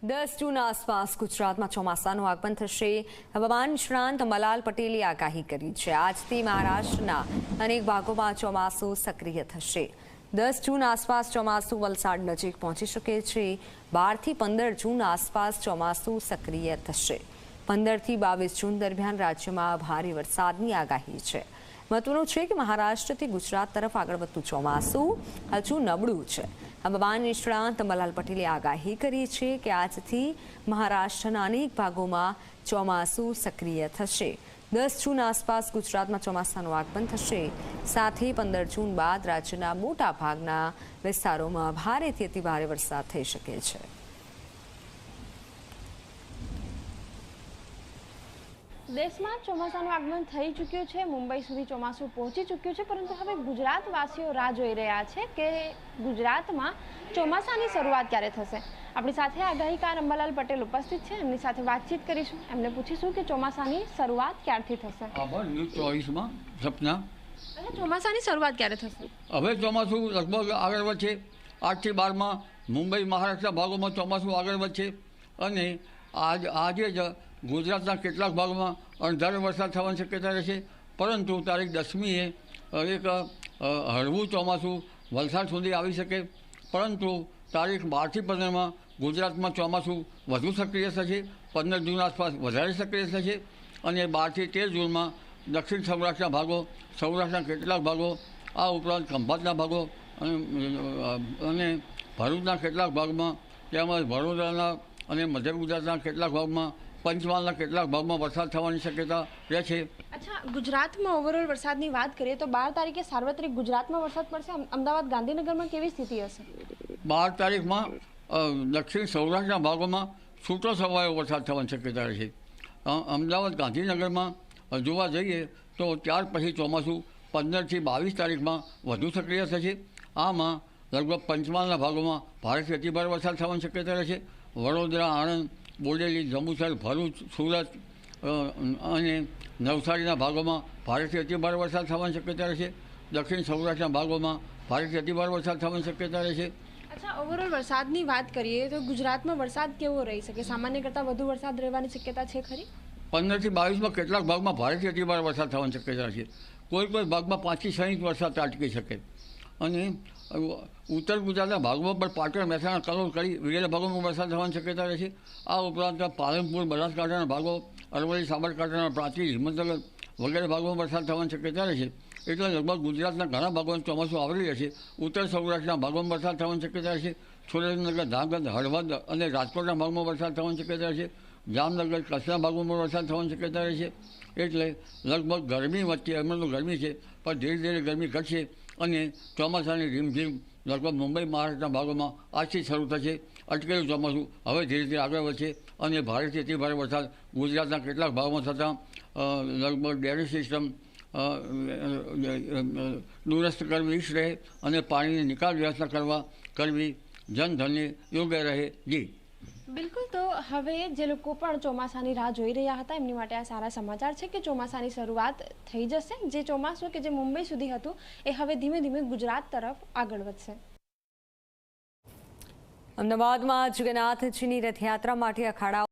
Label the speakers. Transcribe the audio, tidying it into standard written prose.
Speaker 1: 10 જૂન આસપાસ ગુજરાતમાં ચોમાસાનું આગમન થશે. હવામાન નિષ્ણાંત મલાલ પટેલે આગાહી કરી છે. આજથી મહારાષ્ટ્રના અનેક ભાગોમાં ચોમાસું સક્રિય થશે. 10 જૂન આસપાસ ચોમાસું વલસાડ નજીક પહોંચી શકે છે. 12 થી 15 જૂન આસપાસ ચોમાસું સક્રિય થશે. 15 થી 22 જૂન દરમિયાન રાજ્યમાં ભારે વરસાદની આગાહી છે. મહત્વનું છે કે મહારાષ્ટ્રથી ગુજરાત તરફ આગળ વધતું ચોમાસું હજુ નબળું છે. હવામાન નિષ્ણાંત મલાલ પટેલે આગાહી કરી છે કે આજથી મહારાષ્ટ્રના અનેક ભાગોમાં ચોમાસું સક્રિય થશે. 10 જૂન આસપાસ ગુજરાતમાં ચોમાસાનું આગમન થશે. સાથે 15 જૂન બાદ રાજ્યના મોટા ભાગના વિસ્તારોમાં ભારેથી અતિભારે વરસાદ થઈ શકે છે.
Speaker 2: દેશમાં ચોમાસાનું આગમન થઈ ચૂક્યું છે. મુંબઈ સુધી ચોમાસું પહોંચી ચૂક્યું છે, પરંતુ હવે ગુજરાતવાસીઓ રાહ જોઈ રહ્યા છે કે ગુજરાતમાં ચોમાસાની શરૂઆત ક્યારે થશે. આપણી સાથે આગાહીકાર અંબાલાલ પટેલ ઉપસ્થિત છે. એમની સાથે વાતચીત કરીશું. એમને પૂછીશું કે ચોમાસાની શરૂઆત ક્યારથી થશે.
Speaker 3: ન્યૂઝ 24માં સપના
Speaker 2: ચોમાસાની શરૂઆત ક્યારે થશે?
Speaker 3: હવે ચોમાસું લગભગ આગળ વધશે. 8 થી 12માં મુંબઈ મહારાષ્ટ્રના ભાગોમાં ચોમાસું આગળ વધશે અને આજે જ ગુજરાતના કેટલાક ભાગોમાં અણધારો વરસાદ થવાની શક્યતા રહેશે. પરંતુ તારીખ 10મીએ એક હળવું ચોમાસું વલસાડ સુધી આવી શકે. પરંતુ તારીખ 12 થી 15માં ગુજરાતમાં ચોમાસું વધુ સક્રિય થશે. 15 જૂન આસપાસ વધારે સક્રિય થશે અને 12 થી 13 જૂનમાં દક્ષિણ સૌરાષ્ટ્રના ભાગો, સૌરાષ્ટ્રના કેટલાક ભાગો, આ ઉપરાંત ખંભાતના ભાગો અને ભરૂચના કેટલાક ભાગમાં, તેમજ વડોદરાના અને મધ્ય ગુજરાતના કેટલાક ભાગમાં, પંચમહાલના કેટલાક ભાગમાં વરસાદ થવાની શક્યતા રહે છે.
Speaker 2: અચ્છા, ગુજરાતમાં ઓવરઓલ વરસાદની વાત કરીએ તો 12 તારીખે સાર્વત્રિક ગુજરાતમાં વરસાદ પડશે. અમદાવાદ, ગાંધીનગરમાં કેવી સ્થિતિ હશે?
Speaker 3: 12 તારીખમાં દક્ષિણ સૌરાષ્ટ્રના ભાગોમાં છૂટો છવાયો વરસાદ થવાની શક્યતા રહે છે. અમદાવાદ, ગાંધીનગરમાં જોવા જઈએ તો ત્યાર પછી ચોમાસું 15 થી 22 તારીખમાં વધુ સક્રિય થશે. આમાં લગભગ પંચમહાલના ભાગોમાં ભારેથી અતિભારે વરસાદ થવાની શક્યતા રહે છે. વડોદરા, આણંદ, બોડેલી, જંબુસર, ભરૂચ, સુરત અને નવસારીના ભાગોમાં ભારેથી અતિભારે વરસાદ થવાની શક્યતા રહેશે. દક્ષિણ સૌરાષ્ટ્રના ભાગોમાં ભારેથી અતિભારે વરસાદ થવાની શક્યતા રહેશે.
Speaker 2: અચ્છા, ઓવરઓલ વરસાદની વાત કરીએ તો ગુજરાતમાં વરસાદ કેવો રહી શકે? સામાન્ય કરતાં વધુ વરસાદ રહેવાની શક્યતા છે ખરી?
Speaker 3: 15 થી 22માં કેટલાક ભાગમાં ભારેથી અતિભારે વરસાદ થવાની શક્યતા રહેશે. કોઈ ભાગમાં 5 થી 6 ઇંચ વરસાદ ત્રાટકી શકે. અને ઉત્તર ગુજરાતના ભાગોમાં પણ પાટણ, મહેસાણા, કલોલ, કડી વગેરે ભાગોમાં વરસાદ થવાની શક્યતા રહે છે. આ ઉપરાંત પાલનપુર, બનાસકાંઠાના ભાગો, અરવલ્લી, સાબરકાંઠાના પ્રાંતિજ, હિંમતનગર વગેરે ભાગોમાં વરસાદ થવાની શક્યતા રહે છે. એટલે લગભગ ગુજરાતના ઘણા ભાગોમાં ચોમાસું આવરી રહેશે. ઉત્તર સૌરાષ્ટ્રના ભાગોમાં વરસાદ થવાની શક્યતા રહેશે. સુરેન્દ્રનગર, ધાંગધ્રા, હળવદ અને રાજકોટના ભાગમાં વરસાદ થવાની શક્યતા રહેશે. જામનગર, કચ્છના ભાગોમાં વરસાદ થવાની શક્યતા રહેશે. એટલે લગભગ ગરમી વચ્ચે હમણાં તો ગરમી છે, પણ ધીરે ધીરે ગરમી ઘટશે અને ચોમાસાની રીમઝીમ લગભગ મુંબઈ, મહારાષ્ટ્રના ભાગોમાં આજથી શરૂ થશે. અટકેલું ચોમાસું હવે ધીરે ધીરે આગળ વધશે અને ભારેથી અતિભારે વરસાદ ગુજરાતના કેટલાક ભાગોમાં થતાં લગભગ ડેરી સિસ્ટમ દુરસ્ત કરવી ઈચ્છ રહે અને પાણીની નિકાલ વ્યવસ્થા કરવી જનધનને યોગ્ય રહે. જી
Speaker 2: બિલકુલ. તો હવે જે લોકો પણ ચોમાસાની રાહ જોઈ રહ્યા હતા એમની માટે આ સારા સમાચાર છે કે ચોમાસાની શરૂઆત થઈ જશે. જે ચોમાસું કે જે મુંબઈ સુધી હતું એ હવે ધીમે ધીમે ગુજરાત તરફ આગળ વધશે.
Speaker 1: અમદાવાદમાં જગન્નાથજીની રથયાત્રા માટે અખાડાઓ